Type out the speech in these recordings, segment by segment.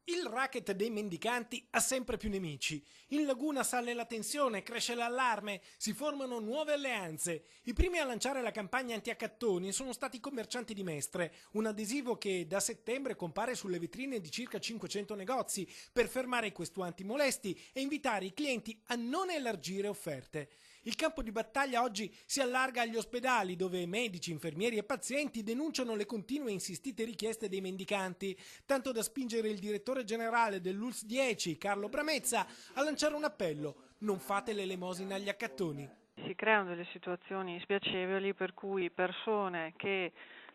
Il racket dei mendicanti ha sempre più nemici. In laguna sale la tensione, cresce l'allarme, si formano nuove alleanze. I primi a lanciare la campagna anti-accattoni sono stati i commercianti di Mestre, un adesivo che da settembre compare sulle vetrine di circa 500 negozi per fermare i questuanti molesti e invitare i clienti a non elargire offerte. Il campo di battaglia oggi si allarga agli ospedali, dove medici, infermieri e pazienti denunciano le continue e insistite richieste dei mendicanti, tanto da spingere il direttore generale dell'ULSS 10, Carlo Bramezza, a lanciare un appello: non fate l'elemosina agli accattoni. Si creano delle situazioni spiacevoli per cui persone che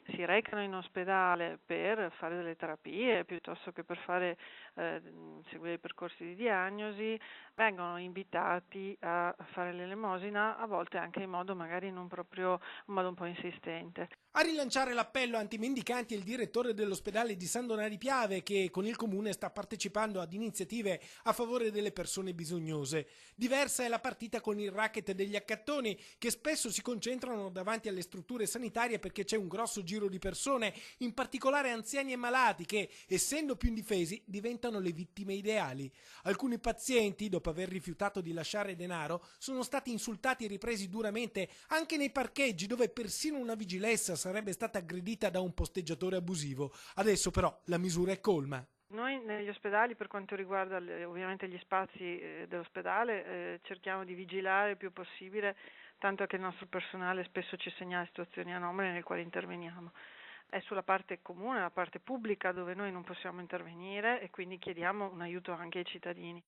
si recano in ospedale per fare delle terapie piuttosto che per seguire i percorsi di diagnosi vengono invitati a fare l'elemosina, a volte anche in modo magari non proprio, in modo un po' insistente. A rilanciare l'appello anti-mendicanti è il direttore dell'ospedale di San Donà Piave, che con il comune sta partecipando ad iniziative a favore delle persone bisognose. Diversa è la partita con il racket degli accattoni, che spesso si concentrano davanti alle strutture sanitarie perché c'è un grosso giro di persone, in particolare anziani e malati, che, essendo più indifesi, diventano le vittime ideali. Alcuni pazienti, dopo aver rifiutato di lasciare denaro, sono stati insultati e ripresi duramente anche nei parcheggi, dove persino una vigilessa sarebbe stata aggredita da un posteggiatore abusivo. Adesso però la misura è colma. Noi negli ospedali, per quanto riguarda ovviamente gli spazi dell'ospedale, cerchiamo di vigilare il più possibile, tanto che il nostro personale spesso ci segnala situazioni anomale nelle quali interveniamo. È sulla parte comune, la parte pubblica, dove noi non possiamo intervenire e quindi chiediamo un aiuto anche ai cittadini.